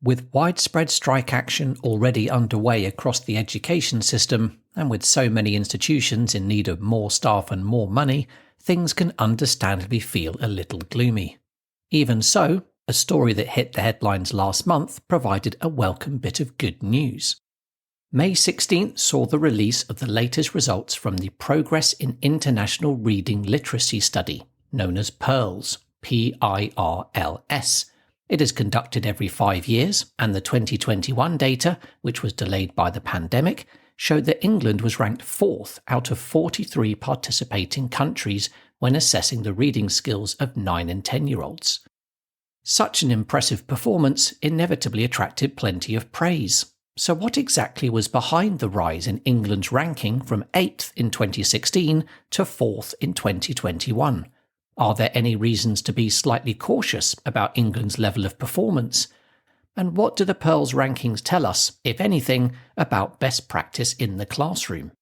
With widespread strike action already underway across the education system, and with so many institutions in need of more staff and more money, things can understandably feel a little gloomy. Even so, a story that hit the headlines last month provided a welcome bit of good news. May 16th saw the release of the latest results from the Progress in International Reading Literacy Study, known as PIRLS, PIRLS. It is conducted every 5 years, and the 2021 data, which was delayed by the pandemic, showed that England was ranked 4th out of 43 participating countries when assessing the reading skills of 9 and 10-year-olds. Such an impressive performance inevitably attracted plenty of praise. So what exactly was behind the rise in England's ranking from 8th in 2016 to 4th in 2021? Are there any reasons to be slightly cautious about England's level of performance? And what do the PIRLS rankings tell us, if anything, about best practice in the classroom?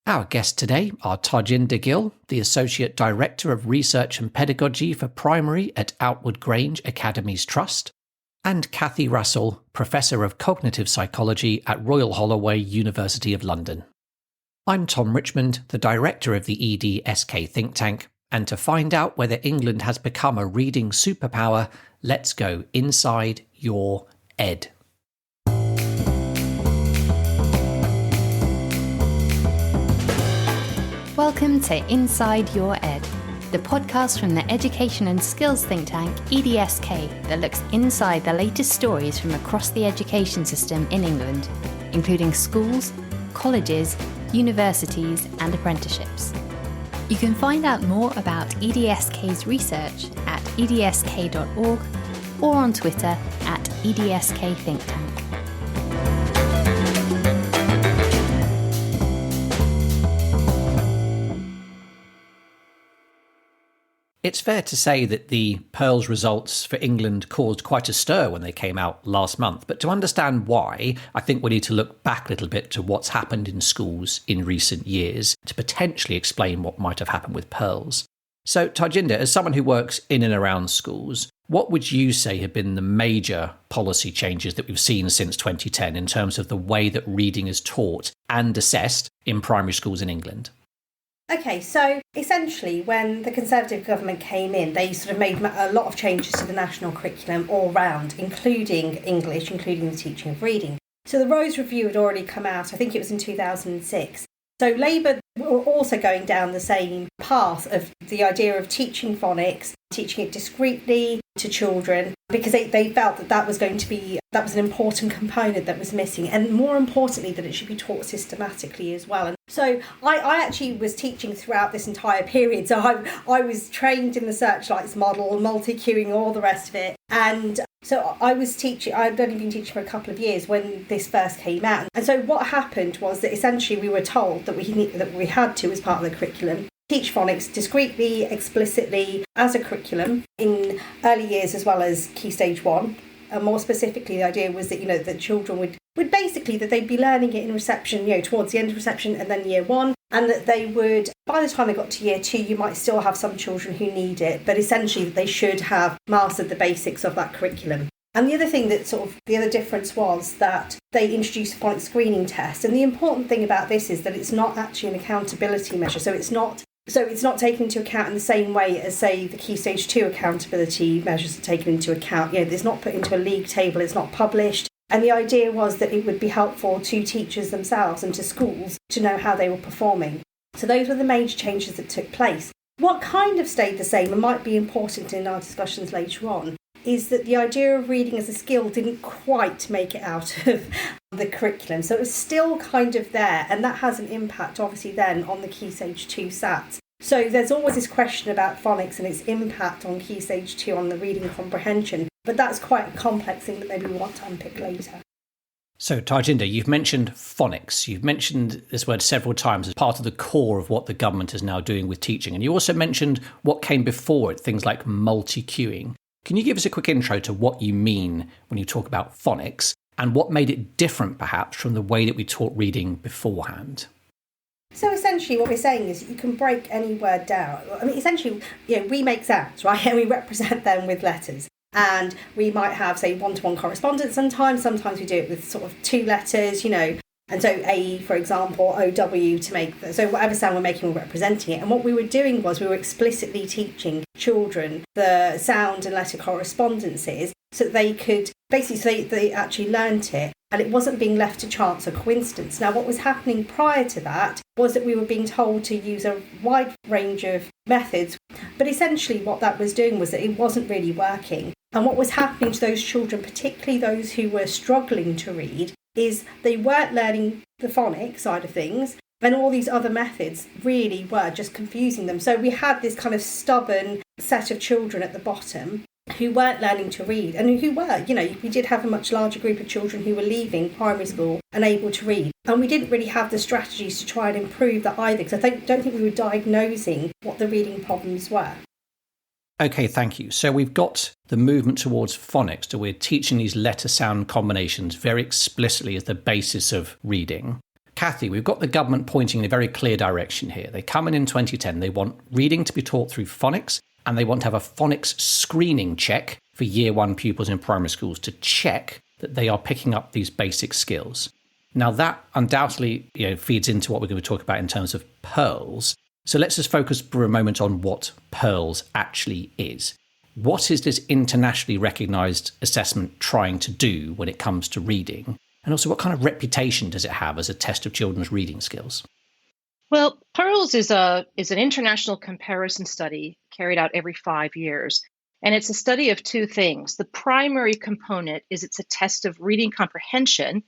Our guests today are Tajinder Gill, the Associate Director of Research and Pedagogy for Primary at Outward Grange Academies Trust, and Cathy Russell, Professor of Cognitive Psychology at Royal Holloway, University of London. I'm Tom Richmond, the Director of the EDSK think tank, and to find out whether England has become a reading superpower, let's go inside your ed. Welcome to Inside Your Ed, the podcast from the Education and Skills think tank EDSK that looks inside the latest stories from across the education system in England, including schools, colleges, universities and apprenticeships. You can find out more about EDSK's research at edsk.org or on Twitter at EDSK Think Tank. It's fair to say that the PIRLS results for England caused quite a stir when they came out last month. But to understand why, I think we need to look back a little bit to what's happened in schools in recent years to potentially explain what might have happened with PIRLS. So, Tajinder, as someone who works in and around schools, what would you say have been the major policy changes that we've seen since 2010 in terms of the way that reading is taught and assessed in primary schools in England? Okay, so essentially when the Conservative government came in, they sort of made a lot of changes to the national curriculum all round, including English, including the teaching of reading. So the Rose Review had already come out, I think it was in 2006. So Labour were also going down the same path of the idea of teaching phonics, teaching it discreetly to children, because they felt that was going to be, that was an important component that was missing, and more importantly that it should be taught systematically as well. And so I actually was teaching throughout this entire period, so I was trained in the Searchlights model, multi-cueing, all the rest of it, and so I was teaching, I'd only been teaching for a couple of years when this first came out. And so what happened was that essentially we were told that we had to, as part of the curriculum, teach phonics discreetly, explicitly as a curriculum in early years as well as Key Stage 1. And more specifically, the idea was that, that children would basically, that they'd be learning it in reception, towards the end of reception and then year 1. And that they would, by the time they got to year 2, you might still have some children who need it, but essentially that they should have mastered the basics of that curriculum. And the other thing that the other difference was that they introduced a phonics screening test. And the important thing about this is that it's not actually an accountability measure. So it's not taken into account in the same way as, say, the Key Stage 2 accountability measures are taken into account. It's not put into a league table, it's not published. And the idea was that it would be helpful to teachers themselves and to schools to know how they were performing. So those were the major changes that took place. What kind of stayed the same and might be important in our discussions later on is that the idea of reading as a skill didn't quite make it out of the curriculum. So it was still kind of there, and that has an impact obviously then on the Key Stage 2 SAT. So there's always this question about phonics and its impact on Key Stage 2 on the reading comprehension, but that's quite a complex thing that maybe we want to unpick later. So Tajinder, you've mentioned phonics. You've mentioned this word several times as part of the core of what the government is now doing with teaching. And you also mentioned what came before it, things like multi-cueing. Can you give us a quick intro to what you mean when you talk about phonics and what made it different perhaps from the way that we taught reading beforehand? So essentially what we're saying is you can break any word down. I mean, essentially, we make sounds, right? And we represent them with letters. And we might have, say, one-to-one correspondence sometimes we do it with sort of two letters, and so A, for example, OW to make, so whatever sound we're making, we're representing it. And what we were doing was we were explicitly teaching children the sound and letter correspondences so that they could, basically, so they actually learnt it. And it wasn't being left to chance or coincidence. Now, what was happening prior to that was that we were being told to use a wide range of methods. But essentially what that was doing was that it wasn't really working. And what was happening to those children, particularly those who were struggling to read, is they weren't learning the phonics side of things, and all these other methods really were just confusing them. So we had this kind of stubborn set of children at the bottom who weren't learning to read, and who were, we did have a much larger group of children who were leaving primary school unable to read. And we didn't really have the strategies to try and improve that either, because I don't think we were diagnosing what the reading problems were. Okay, thank you. So we've got the movement towards phonics, so we're teaching these letter-sound combinations very explicitly as the basis of reading. Kathy, we've got the government pointing in a very clear direction here. They come in 2010, they want reading to be taught through phonics, and they want to have a phonics screening check for year one pupils in primary schools to check that they are picking up these basic skills. Now that undoubtedly feeds into what we're going to talk about in terms of PIRLS. So let's just focus for a moment on what PIRLS actually is. What is this internationally recognised assessment trying to do when it comes to reading? And also, what kind of reputation does it have as a test of children's reading skills? Well, PIRLS is an international comparison study carried out every 5 years. And it's a study of two things. The primary component is it's a test of reading comprehension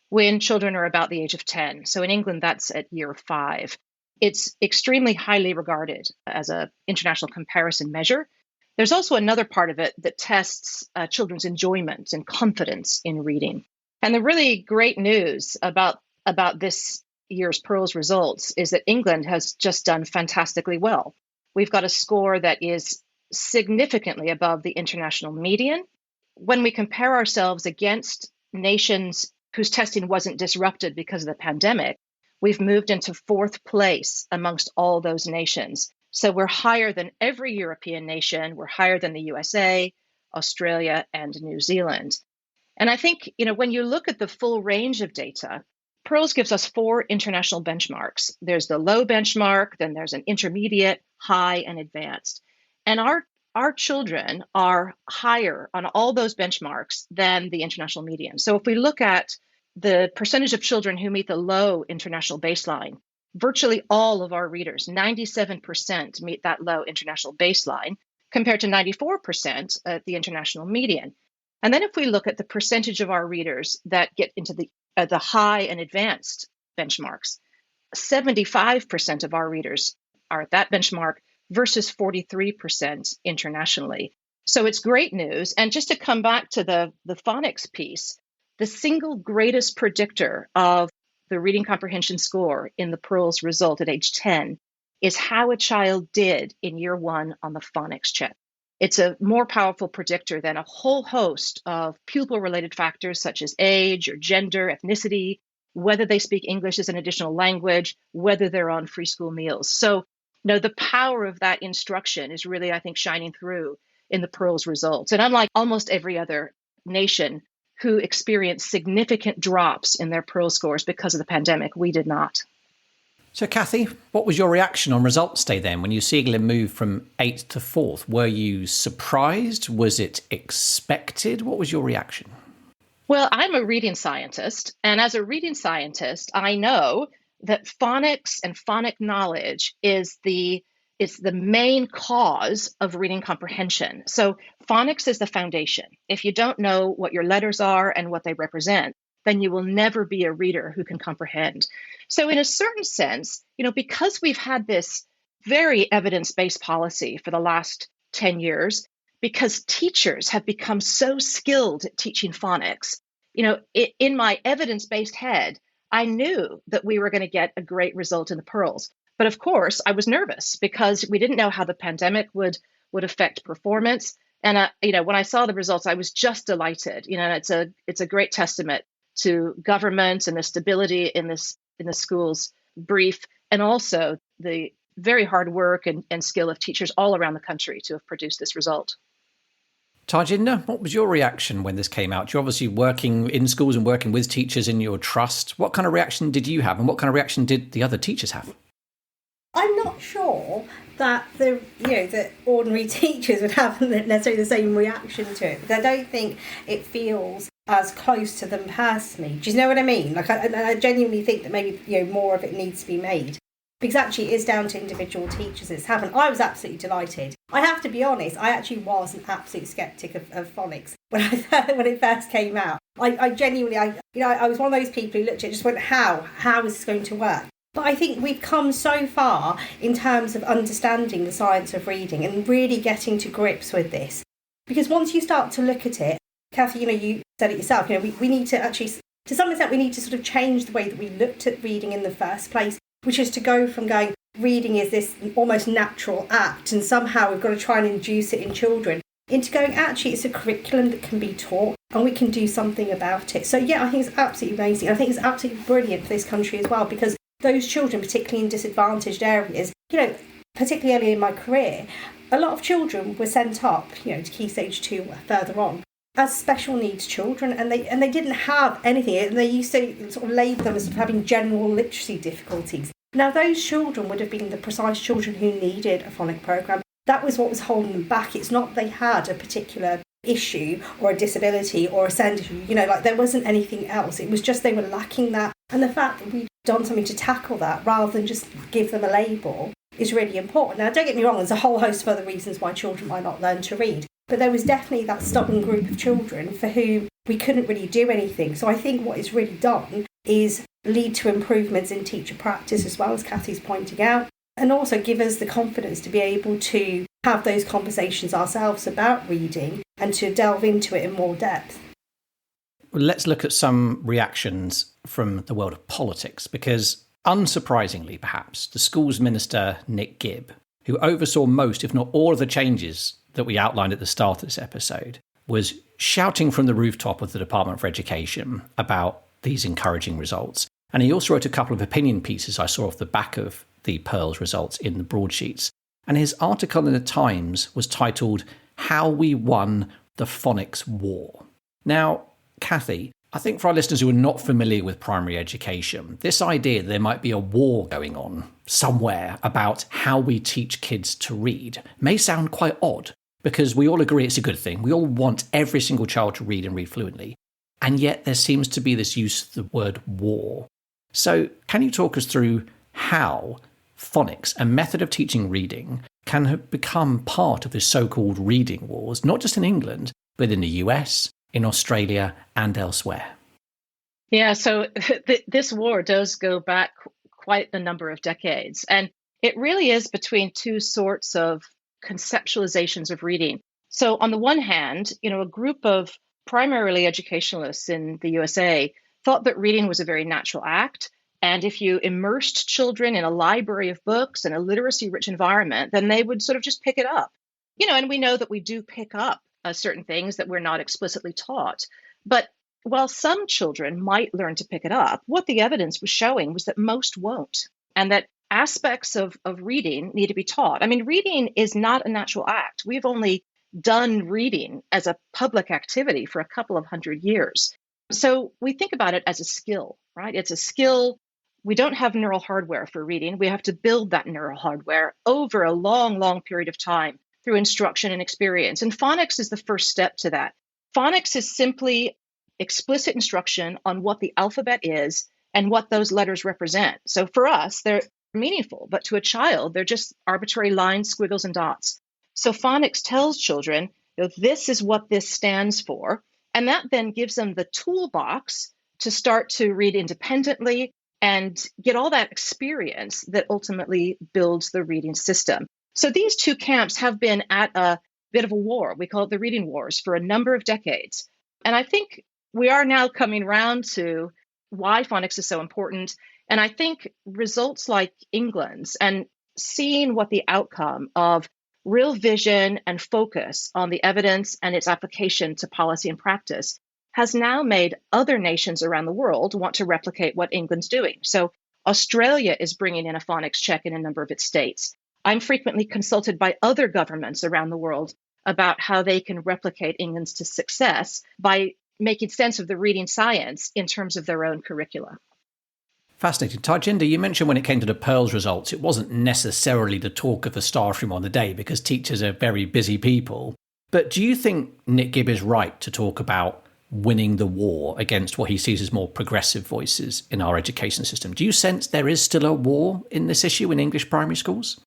when children are about the age of 10. So in England, that's at year 5. It's extremely highly regarded as an international comparison measure. There's also another part of it that tests children's enjoyment and confidence in reading. And the really great news about this year's PIRLS results is that England has just done fantastically well. We've got a score that is significantly above the international median. When we compare ourselves against nations whose testing wasn't disrupted because of the pandemic, we've moved into 4th place amongst all those nations. So we're higher than every European nation. We're higher than the USA, Australia, and New Zealand. And I think, when you look at the full range of data, PIRLS gives us 4 international benchmarks. There's the low benchmark, then there's an intermediate, high, and advanced. And our children are higher on all those benchmarks than the international median. So if we look at the percentage of children who meet the low international baseline, virtually all of our readers, 97%, meet that low international baseline, compared to 94% at the international median. And then if we look at the percentage of our readers that get into the high and advanced benchmarks, 75% of our readers are at that benchmark versus 43% internationally. So it's great news. And just to come back to the phonics piece, the single greatest predictor of the reading comprehension score in the PIRLS result at age 10 is how a child did in year 1 on the phonics check. It's a more powerful predictor than a whole host of pupil-related factors such as age or gender, ethnicity, whether they speak English as an additional language, whether they're on free school meals. So, the power of that instruction is really, I think, shining through in the PIRLS results. And unlike almost every other nation who experienced significant drops in their PIRLS scores because of the pandemic, we did not. So, Kathy, what was your reaction on results day then when you see England move from 8th to 4th? Were you surprised? Was it expected? What was your reaction? Well, I'm a reading scientist, and as a reading scientist, I know that phonics and phonic knowledge is the main cause of reading comprehension. So phonics is the foundation. If you don't know what your letters are and what they represent, then you will never be a reader who can comprehend. So in a certain sense, because we've had this very evidence-based policy for the last 10 years, because teachers have become so skilled at teaching phonics, in my evidence-based head, I knew that we were going to get a great result in the PIRLS. But of course, I was nervous because we didn't know how the pandemic would affect performance. And when I saw the results, I was just delighted. It's a great testament to government and the stability in the schools brief, and also the very hard work and skill of teachers all around the country to have produced this result. Tarjinder, what was your reaction when this came out? You're obviously working in schools and working with teachers in your trust. What kind of reaction did you have, and what kind of reaction did the other teachers have? I'm not sure that the ordinary teachers would have necessarily the same reaction to it, because I don't think it feels as close to them personally. Do you know what I mean? Like, I genuinely think that maybe more of it needs to be made. Because actually it is down to individual teachers it's happened. I was absolutely delighted. I have to be honest, I actually was an absolute sceptic of phonics when it first came out. I genuinely, I was one of those people who looked at it and just went, how is this going to work? But I think we've come so far in terms of understanding the science of reading and really getting to grips with this. Because once you start to look at it, Kathy, you said it yourself, we need to actually, to some extent, we need to sort of change the way that we looked at reading in the first place, which is to go from going, reading is this almost natural act and somehow we've got to try and induce it in children, into going, actually, it's a curriculum that can be taught and we can do something about it. So, yeah, I think it's absolutely amazing. I think it's absolutely brilliant for this country as well, because those children, particularly in disadvantaged areas, particularly early in my career, a lot of children were sent up, to Key Stage 2 or further on, as special needs children, and they didn't have anything, and they used to sort of label them as having general literacy difficulties. Now, those children would have been the precise children who needed a phonic programme. That was what was holding them back. It's not they had a particular issue or a disability or a SEND issue, there wasn't anything else. It was just they were lacking that. And the fact that we've done something to tackle that rather than just give them a label is really important. Now, don't get me wrong, there's a whole host of other reasons why children might not learn to read. But there was definitely that stubborn group of children for whom we couldn't really do anything. So I think what it's really done is lead to improvements in teacher practice, as well as Kathy's pointing out, and also give us the confidence to be able to have those conversations ourselves about reading and to delve into it in more depth. Well, let's look at some reactions from the world of politics, because unsurprisingly, perhaps, the schools minister, Nick Gibb, who oversaw most, if not all, of the changes that we outlined at the start of this episode, was shouting from the rooftop of the Department for Education about these encouraging results. And he also wrote a couple of opinion pieces I saw off the back of the PIRLS results in the broadsheets. And his article in the Times was titled, "How We Won the Phonics War." Now, Kathy, I think for our listeners who are not familiar with primary education, this idea that there might be a war going on somewhere about how we teach kids to read may sound quite odd, because we all agree it's a good thing. We all want every single child to read and read fluently. And yet there seems to be this use of the word war. So can you talk us through how phonics, a method of teaching reading, can have become part of this so-called reading wars, not just in England, but in the US, in Australia and elsewhere? Yeah, so this war does go back quite a number of decades. And it really is between two sorts of conceptualizations of reading. So on the one hand, a group of primarily educationalists in the USA thought that reading was a very natural act. And if you immersed children in a library of books and a literacy-rich environment, then they would sort of just pick it up. And we know that we do pick up certain things that we're not explicitly taught. But while some children might learn to pick it up, what the evidence was showing was that most won't, and that aspects of reading need to be taught. I mean, reading is not a natural act. We've only done reading as a public activity for a couple of hundred years. So we think about it as a skill, right? It's a skill. We don't have neural hardware for reading. We have to build that neural hardware over a long, long period of time through instruction and experience. And phonics is the first step to that. Phonics is simply explicit instruction on what the alphabet is and what those letters represent. So for us, they're meaningful, but to a child, they're just arbitrary lines, squiggles, and dots. So phonics tells children, this is what this stands for. And that then gives them the toolbox to start to read independently and get all that experience that ultimately builds the reading system. So these two camps have been at a bit of a war. We call it the reading wars for a number of decades. And I think we are now coming around to why phonics is so important. And I think results like England's and seeing what the outcome of real vision and focus on the evidence and its application to policy and practice has now made other nations around the world want to replicate what England's doing. So Australia is bringing in a phonics check in a number of its states. I'm frequently consulted by other governments around the world about how they can replicate England's to success by making sense of the reading science in terms of their own curricula. Fascinating. Tarjinder, you mentioned when it came to the PIRLS results, it wasn't necessarily the talk of the staff room on the day because teachers are very busy people. But do you think Nick Gibb is right to talk about winning the war against what he sees as more progressive voices in our education system? Do you sense there is still a war in this issue in English primary schools?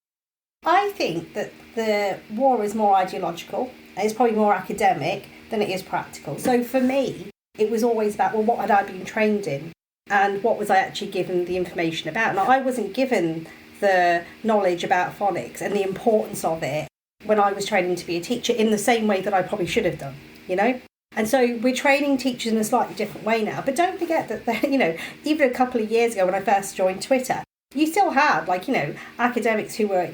I think that the war is more ideological and it's probably more academic than it is practical. So for me, it was always about, well, what had I been trained in? And what was I actually given the information about? Now, I wasn't given the knowledge about phonics and the importance of it when I was training to be a teacher in the same way that I probably should have done, you know? And so we're training teachers in a slightly different way now. But don't forget that, even a couple of years ago when I first joined Twitter, you still had, academics who were,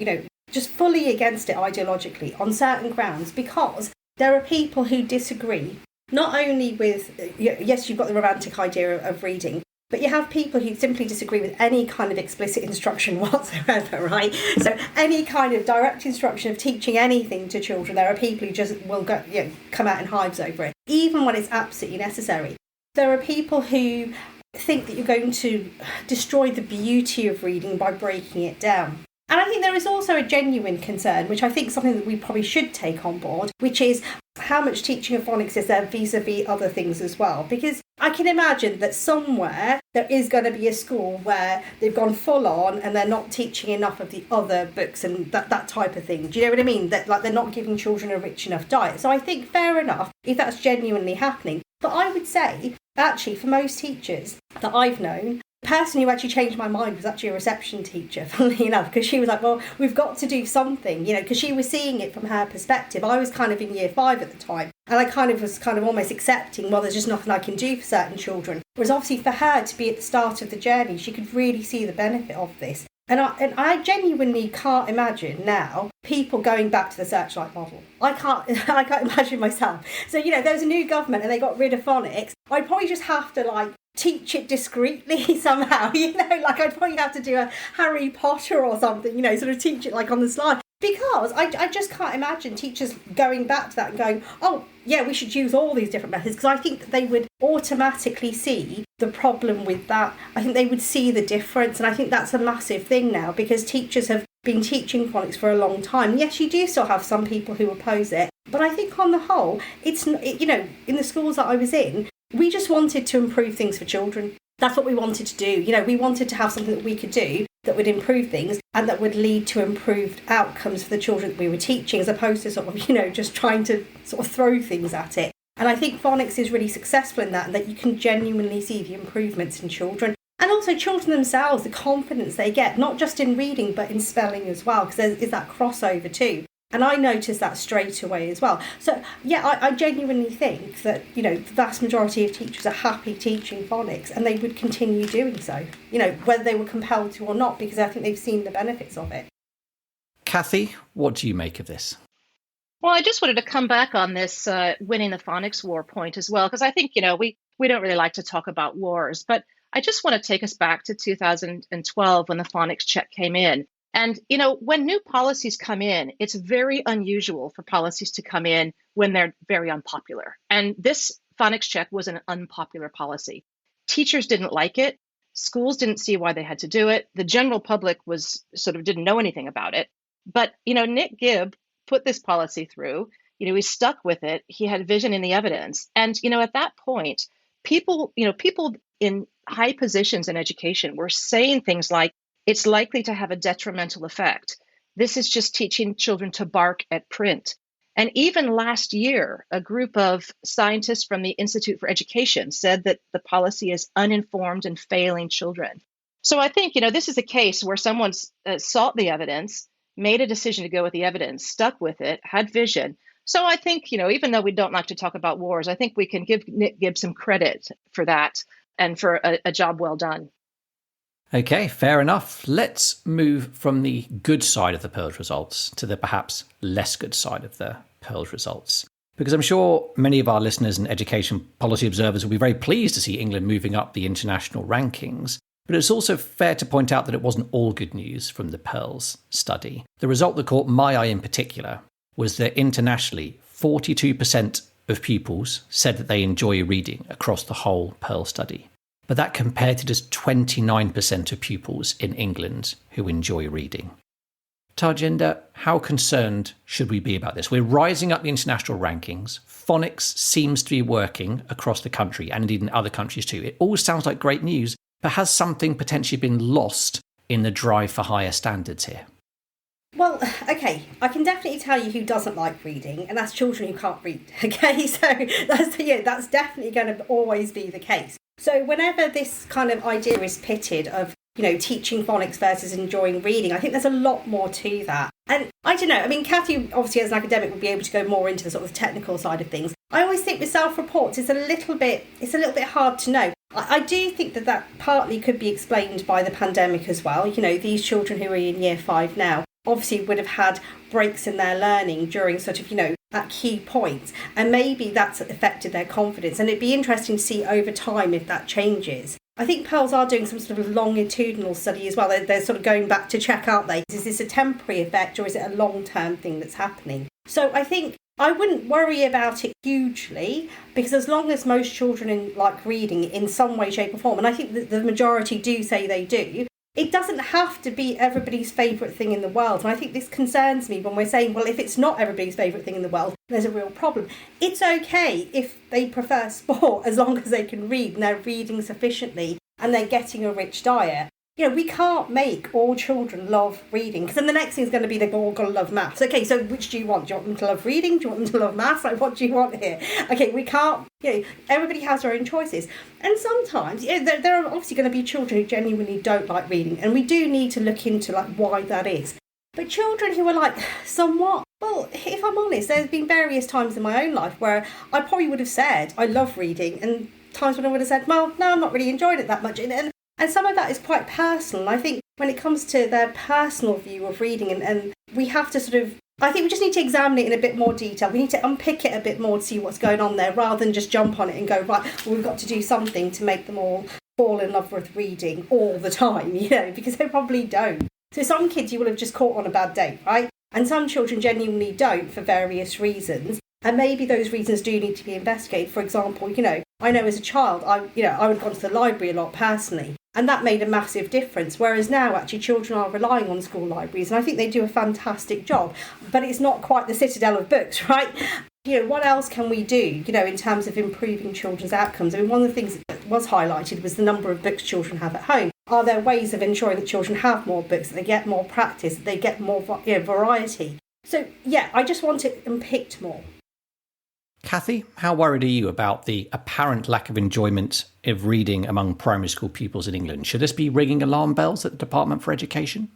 just fully against it ideologically on certain grounds because there are people who disagree, not only with, yes, you've got the romantic idea of reading, but you have people who simply disagree with any kind of explicit instruction whatsoever, right? So any kind of direct instruction of teaching anything to children, there are people who just will go, come out in hives over it, even when it's absolutely necessary. There are people who think that you're going to destroy the beauty of reading by breaking it down. And I think there is also a genuine concern, which I think is something that we probably should take on board, which is how much teaching of phonics is there vis-a-vis other things as well. Because I can imagine that somewhere there is going to be a school where they've gone full on and they're not teaching enough of the other books and that type of thing. Do you know what I mean? That they're not giving children a rich enough diet. So I think fair enough if that's genuinely happening. But I would say, actually, for most teachers that I've known, the person who actually changed my mind was actually a reception teacher, funnily enough, because she was like, well, we've got to do something, because she was seeing it from her perspective. I was kind of in year 5 at the time, and I was almost accepting, well, there's just nothing I can do for certain children. Whereas obviously for her to be at the start of the journey, she could really see the benefit of this. And I genuinely can't imagine now people going back to the Searchlight model. I can't imagine myself. So, there's a new government and they got rid of phonics. I'd probably just have to teach it discreetly somehow, I'd probably have to do a Harry Potter or something, sort of teach it on the slide. Because I just can't imagine teachers going back to that and going, oh, yeah, we should use all these different methods, because I think that they would automatically see the problem with that. I think they would see the difference, and I think that's a massive thing now, because teachers have been teaching phonics for a long time. Yes, you do still have some people who oppose it, but I think on the whole, in the schools that I was in, we just wanted to improve things for children. That's what we wanted to do. We wanted to have something that we could do that would improve things and that would lead to improved outcomes for the children that we were teaching, as opposed to just trying to throw things at it. And I think phonics is really successful in that, and that you can genuinely see the improvements in children. And also children themselves, the confidence they get, not just in reading, but in spelling as well, because there is that crossover too. And I noticed that straight away as well. So, yeah, I genuinely think that, the vast majority of teachers are happy teaching phonics, and they would continue doing so, whether they were compelled to or not, because I think they've seen the benefits of it. Kathy, what do you make of this? Well, I just wanted to come back on this winning the phonics war point as well, because I think, we don't really like to talk about wars, but I just want to take us back to 2012 when the phonics check came in. And, when new policies come in, it's very unusual for policies to come in when they're very unpopular. And this phonics check was an unpopular policy. Teachers didn't like it. Schools didn't see why they had to do it. The general public didn't know anything about it. But, Nick Gibb put this policy through. He stuck with it. He had vision in the evidence. And, at that point, people in high positions in education were saying things like, it's likely to have a detrimental effect. This is just teaching children to bark at print. And even last year, a group of scientists from the Institute for Education said that the policy is uninformed and failing children. So I think, this is a case where someone sought the evidence, made a decision to go with the evidence, stuck with it, had vision. So I think, even though we don't like to talk about wars, I think we can give Nick Gibb some credit for that and for a job well done. Okay, fair enough. Let's move from the good side of the PIRLS results to the perhaps less good side of the PIRLS results. Because I'm sure many of our listeners and education policy observers will be very pleased to see England moving up the international rankings. But it's also fair to point out that it wasn't all good news from the PIRLS study. The result that caught my eye in particular was that internationally, 42% of pupils said that they enjoy reading across the whole PIRLS study. But that compared to just 29% of pupils in England who enjoy reading. Tarjinder, how concerned should we be about this? We're rising up the international rankings. Phonics seems to be working across the country and indeed in other countries too. It all sounds like great news, but has something potentially been lost in the drive for higher standards here? Well, okay, I can definitely tell you who doesn't like reading, and that's children who can't read, okay? So that's definitely going to always be the case. So whenever this kind of idea is pitted of, teaching phonics versus enjoying reading, I think there's a lot more to that. And I don't know, I mean, Kathy, obviously as an academic, would be able to go more into the sort of technical side of things. I always think with self-reports, it's a little bit hard to know. I do think that partly could be explained by the pandemic as well. These children who are in year 5 now obviously would have had breaks in their learning during sort of, at key points. And maybe that's affected their confidence. And it'd be interesting to see over time if that changes. I think PIRLS are doing some sort of longitudinal study as well. They're sort of going back to check, aren't they? Is this a temporary effect or is it a long-term thing that's happening? So I think I wouldn't worry about it hugely, because as long as most children like reading in some way, shape or form, and I think that the majority do say they do, it doesn't have to be everybody's favourite thing in the world. And I think this concerns me when we're saying, well, if it's not everybody's favourite thing in the world, there's a real problem. It's okay if they prefer sport as long as they can read and they're reading sufficiently and they're getting a rich diet. We can't make all children love reading, because then the next thing is going to be they've all got to love maths. Okay, so which do you want? Do you want them to love reading? Do you want them to love maths? Like, what do you want here? Okay, we can't, everybody has their own choices. And sometimes, there are obviously going to be children who genuinely don't like reading, and we do need to look into why that is. But children who are somewhat, well, if I'm honest, there's been various times in my own life where I probably would have said I love reading, and times when I would have said, well, no, I'm not really enjoying it that much. And some of that is quite personal. I think when it comes to their personal view of reading, and we have to I think we just need to examine it in a bit more detail. We need to unpick it a bit more to see what's going on there, rather than just jump on it and go, right, well, we've got to do something to make them all fall in love with reading all the time, because they probably don't. So some kids you will have just caught on a bad day, right? And some children genuinely don't for various reasons. And maybe those reasons do need to be investigated. For example, I know as a child, I would have gone to the library a lot personally. And that made a massive difference. Whereas now, actually, children are relying on school libraries. And I think they do a fantastic job. But it's not quite the citadel of books, right? What else can we do, in terms of improving children's outcomes? I mean, one of the things that was highlighted was the number of books children have at home. Are there ways of ensuring that children have more books, that they get more practice, that they get more variety? So, I just want it unpicked more. Kathy, how worried are you about the apparent lack of enjoyment of reading among primary school pupils in England? Should this be ringing alarm bells at the Department for Education?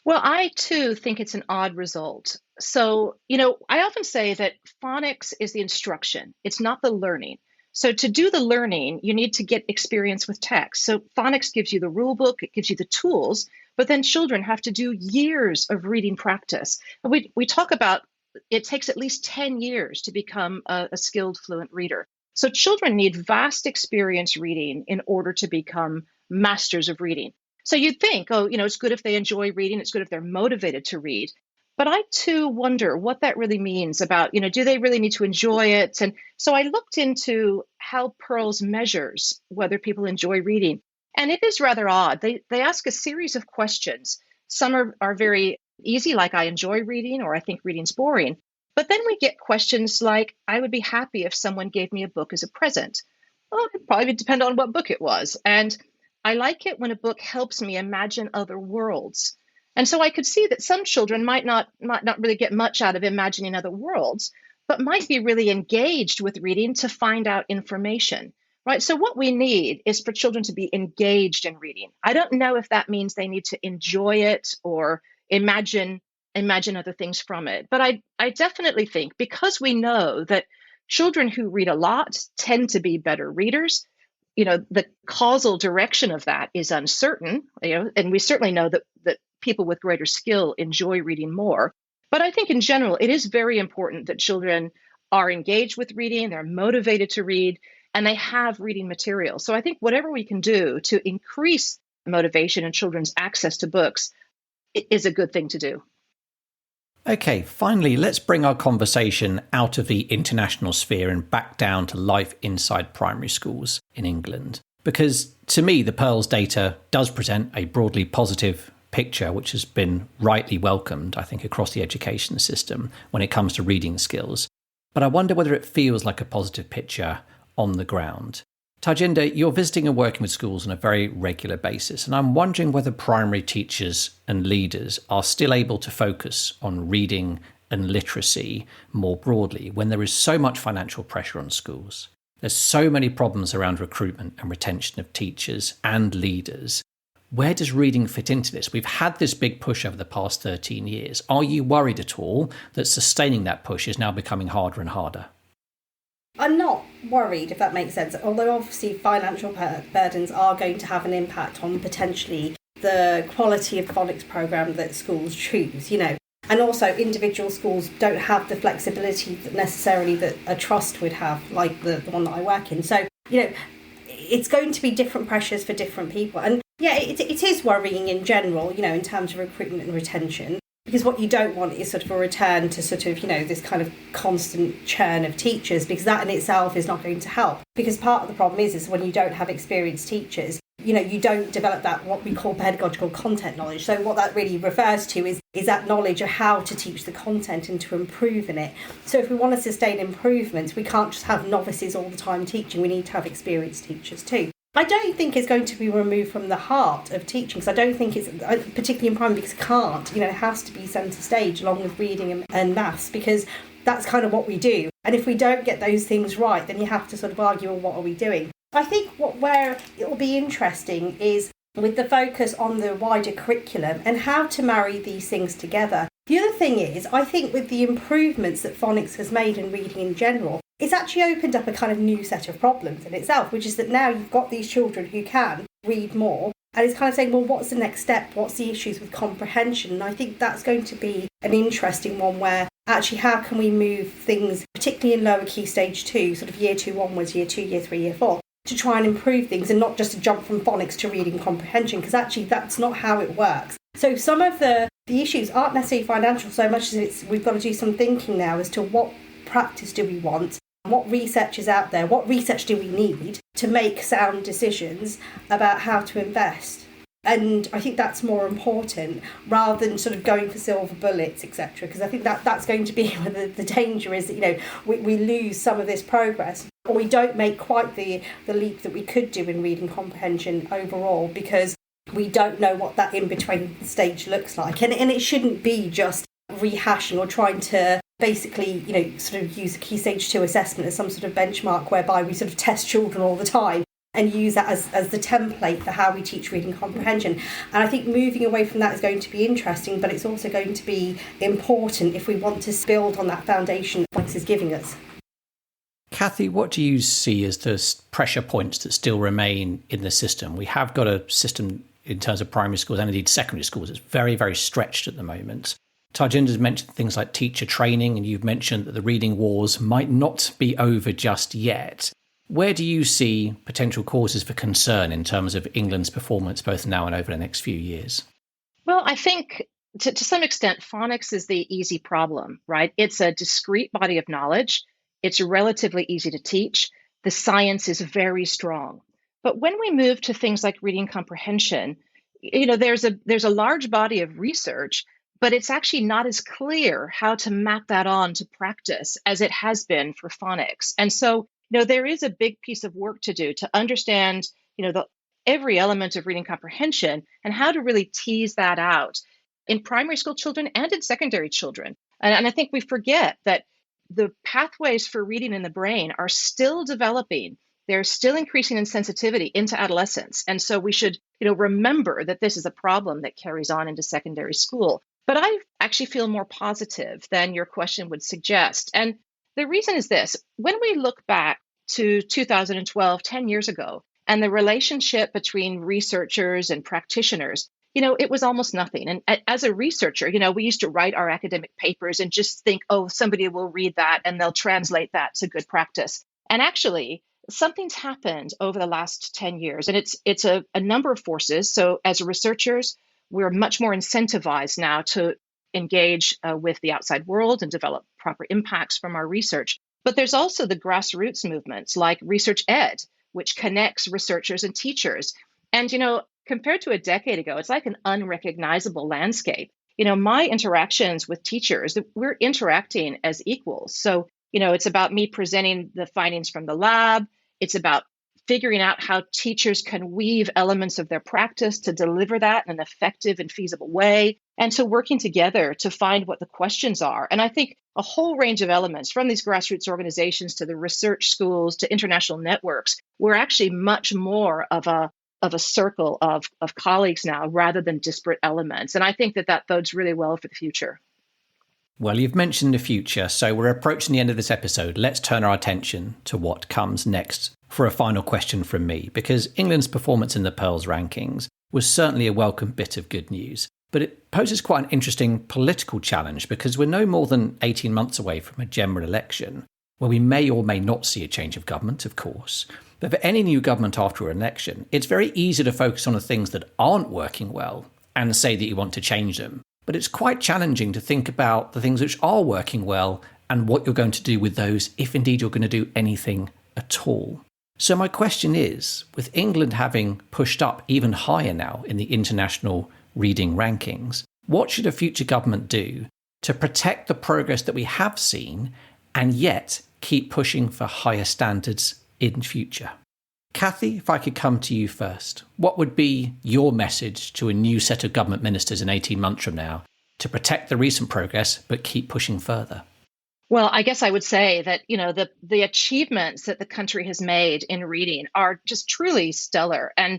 Well, I too think it's an odd result. So, I often say that phonics is the instruction. It's not the learning. So to do the learning, you need to get experience with text. So phonics gives you the rule book, it gives you the tools, but then children have to do years of reading practice. And we talk about it takes at least 10 years to become a skilled, fluent reader. So children need vast experience reading in order to become masters of reading. So you'd think, it's good if they enjoy reading. It's good if they're motivated to read. But I, too, wonder what that really means about, do they really need to enjoy it? And so I looked into how PIRLS measures whether people enjoy reading. And it is rather odd. They ask a series of questions. Some are very easy, like I enjoy reading, or I think reading's boring. But then we get questions like, I would be happy if someone gave me a book as a present. Well, it probably would depend on what book it was. And I like it when a book helps me imagine other worlds. And so I could see that some children might not really get much out of imagining other worlds, but might be really engaged with reading to find out information, right? So what we need is for children to be engaged in reading. I don't know if that means they need to enjoy it or imagine other things from it. But I definitely think, because we know that children who read a lot tend to be better readers, the causal direction of that is uncertain, and we certainly know that people with greater skill enjoy reading more. But I think in general, it is very important that children are engaged with reading, they're motivated to read, and they have reading material. So I think whatever we can do to increase motivation and children's access to books is a good thing to do. Okay, finally, let's bring our conversation out of the international sphere and back down to life inside primary schools in England. Because to me, the PIRLS data does present a broadly positive picture, which has been rightly welcomed, I think, across the education system when it comes to reading skills. But I wonder whether it feels like a positive picture on the ground. Tajinder, you're visiting and working with schools on a very regular basis, and I'm wondering whether primary teachers and leaders are still able to focus on reading and literacy more broadly when there is so much financial pressure on schools. There's so many problems around recruitment and retention of teachers and leaders. Where does reading fit into this? We've had this big push over the past 13 years. Are you worried at all that sustaining that push is now becoming harder and harder? I'm not worried, if that makes sense, although obviously financial burdens are going to have an impact on potentially the quality of phonics programme that schools choose, And also individual schools don't have the flexibility that necessarily that a trust would have, like the one that I work in. So, it's going to be different pressures for different people. And yeah, it is worrying in general, in terms of recruitment and retention. Because what you don't want is sort of a return to sort of, this kind of constant churn of teachers, because that in itself is not going to help. Because part of the problem is when you don't have experienced teachers, you don't develop that what we call pedagogical content knowledge. So what that really refers to is that knowledge of how to teach the content and to improve in it. So if we want to sustain improvements, we can't just have novices all the time teaching. We need to have experienced teachers too. I don't think it's going to be removed from the heart of teaching, because I don't think it's, particularly in primary, because it can't, it has to be centre stage along with reading and maths, because that's kind of what we do. And if we don't get those things right, then you have to sort of argue, well, what are we doing? I think where it will be interesting is with the focus on the wider curriculum and how to marry these things together. The other thing is, I think with the improvements that phonics has made in reading in general, it's actually opened up a kind of new set of problems in itself, which is that now you've got these children who can read more, and it's kind of saying, well, what's the next step? What's the issues with comprehension? And I think that's going to be an interesting one where actually how can we move things, particularly in lower key stage 2, sort of year 2 onwards, year 2, year 3, year 4, to try and improve things and not just to jump from phonics to reading comprehension, because actually that's not how it works. So some of the issues aren't necessarily financial so much as we've got to do some thinking now as to what practice do we want, what research is out there, what research do we need to make sound decisions about how to invest. And I think that's more important rather than sort of going for silver bullets, etc. Because I think that's going to be where the danger is that, we lose some of this progress, or we don't make quite the leap that we could do in reading comprehension overall, because we don't know what that in-between stage looks like. And it shouldn't be just rehashing or trying to basically, sort of use a key stage 2 assessment as some sort of benchmark whereby we sort of test children all the time and use that as the template for how we teach reading comprehension. And I think moving away from that is going to be interesting, but it's also going to be important if we want to build on that foundation phonics is giving us. Kathy, what do you see as the pressure points that still remain in the system? We have got a system in terms of primary schools and indeed secondary schools that's very, very stretched at the moment. Tajinder's mentioned things like teacher training, and you've mentioned that the reading wars might not be over just yet. Where do you see potential causes for concern in terms of England's performance both now and over the next few years? Well, I think to some extent, phonics is the easy problem, right? It's a discrete body of knowledge. It's relatively easy to teach. The science is very strong. But when we move to things like reading comprehension, there's a large body of research, but it's actually not as clear how to map that on to practice as it has been for phonics. And so, there is a big piece of work to do to understand, every element of reading comprehension and how to really tease that out in primary school children and in secondary children. And I think we forget that the pathways for reading in the brain are still developing. They're still increasing in sensitivity into adolescence. And so we should, remember that this is a problem that carries on into secondary school. But I actually feel more positive than your question would suggest. And the reason is this: when we look back to 2012, 10 years ago, and the relationship between researchers and practitioners, it was almost nothing. And as a researcher, we used to write our academic papers and just think, oh, somebody will read that and they'll translate that to good practice. And actually, something's happened over the last 10 years, and it's a number of forces. So as researchers, we're much more incentivized now to engage with the outside world and develop proper impacts from our research. But there's also the grassroots movements like Research Ed, which connects researchers and teachers. And, compared to a decade ago, it's like an unrecognizable landscape. My interactions with teachers, we're interacting as equals. So, it's about me presenting the findings from the lab. It's about figuring out how teachers can weave elements of their practice to deliver that in an effective and feasible way, and to working together to find what the questions are. And I think a whole range of elements, from these grassroots organizations to the research schools to international networks, we're actually much more of a circle of colleagues now rather than disparate elements. And I think that bodes really well for the future. Well, you've mentioned the future, so we're approaching the end of this episode. Let's turn our attention to what comes next for a final question from me, because England's performance in the PIRLS rankings was certainly a welcome bit of good news. But it poses quite an interesting political challenge, because we're no more than 18 months away from a general election, where we may or may not see a change of government, of course. But for any new government after an election, it's very easy to focus on the things that aren't working well and say that you want to change them. But it's quite challenging to think about the things which are working well and what you're going to do with those, if indeed you're going to do anything at all. So my question is, with England having pushed up even higher now in the international reading rankings, what should a future government do to protect the progress that we have seen and yet keep pushing for higher standards in future? Cathy, if I could come to you first, what would be your message to a new set of government ministers in 18 months from now to protect the recent progress but keep pushing further? Well, I guess I would say that, the achievements that the country has made in reading are just truly stellar. And,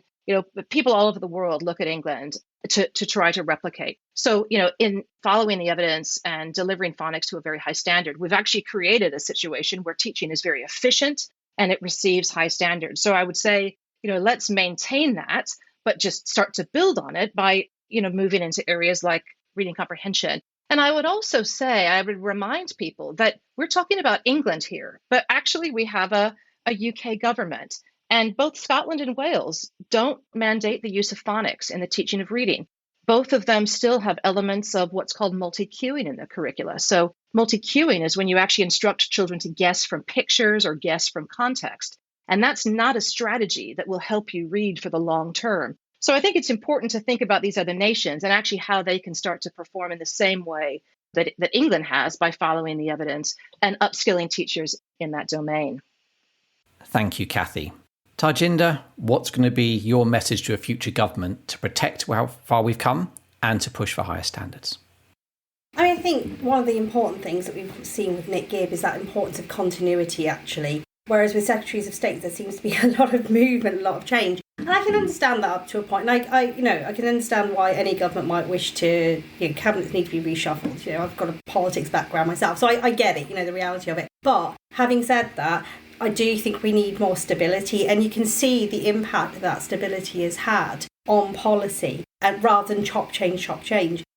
people all over the world look at England to try to replicate. So, in following the evidence and delivering phonics to a very high standard, we've actually created a situation where teaching is very efficient and it receives high standards. So I would say, let's maintain that, but just start to build on it by, moving into areas like reading comprehension. And I would also say, I would remind people that we're talking about England here, but actually we have a UK government, and both Scotland and Wales don't mandate the use of phonics in the teaching of reading. Both of them still have elements of what's called multi-cueing in the curricula. So multi-cueing is when you actually instruct children to guess from pictures or guess from context. And that's not a strategy that will help you read for the long term. So I think it's important to think about these other nations and actually how they can start to perform in the same way that England has by following the evidence and upskilling teachers in that domain. Thank you, Cathy. Tarjinder, what's going to be your message to a future government to protect how far we've come and to push for higher standards? I think one of the important things that we've seen with Nick Gibb is that importance of continuity, actually. Whereas with Secretaries of State, there seems to be a lot of movement, a lot of change. And I can understand that up to a point. And I can understand why any government might wish to, cabinets need to be reshuffled. I've got a politics background myself, so I get it, the reality of it. But having said that, I do think we need more stability, and you can see the impact that stability has had on policy, and rather than chop change.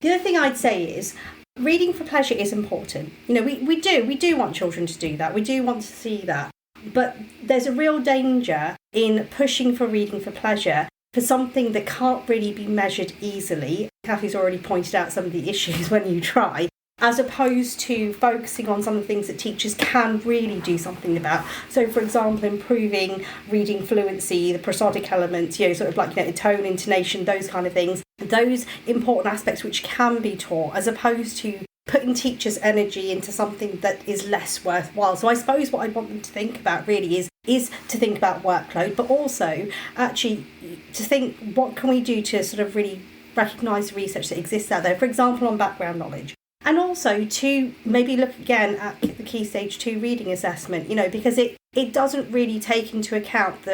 The other thing I'd say is reading for pleasure is important. We do want children to do that. We do want to see that. But there's a real danger in pushing for reading for pleasure for something that can't really be measured easily. Cathy's already pointed out some of the issues when you try, as opposed to focusing on some of the things that teachers can really do something about. So, for example, improving reading fluency, the prosodic elements, tone, intonation, those kind of things. Those important aspects which can be taught, as opposed to putting teachers' energy into something that is less worthwhile. So I suppose what I want them to think about really is to think about workload, but also actually to think, what can we do to sort of really recognise the research that exists out there, for example, on background knowledge. And also to maybe look again at the Key Stage 2 reading assessment, because it doesn't really take into account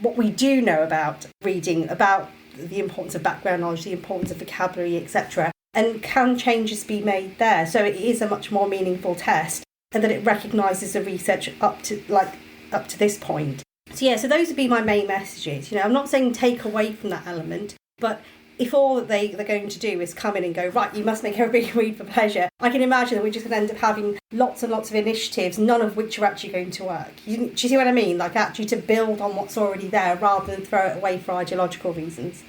what we do know about reading, about the importance of background knowledge, the importance of vocabulary, etc. And can changes be made there? So it is a much more meaningful test, and that it recognises the research up to this point. So those would be my main messages. I'm not saying take away from that element, but if all that they're going to do is come in and go, right, you must make everybody read for pleasure, I can imagine that we're just going to end up having lots and lots of initiatives, none of which are actually going to work. Do you see what I mean? Like, actually to build on what's already there rather than throw it away for ideological reasons.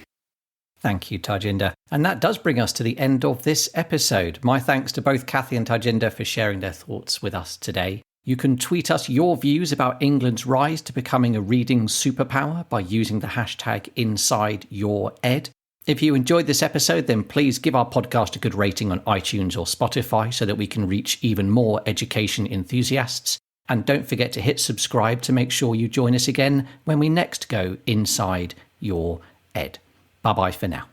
Thank you, Tajinder. And that does bring us to the end of this episode. My thanks to both Kathy and Tajinder for sharing their thoughts with us today. You can tweet us your views about England's rise to becoming a reading superpower by using the hashtag InsideYourEd. If you enjoyed this episode, then please give our podcast a good rating on iTunes or Spotify so that we can reach even more education enthusiasts. And don't forget to hit subscribe to make sure you join us again when we next go inside your ed. Bye-bye for now.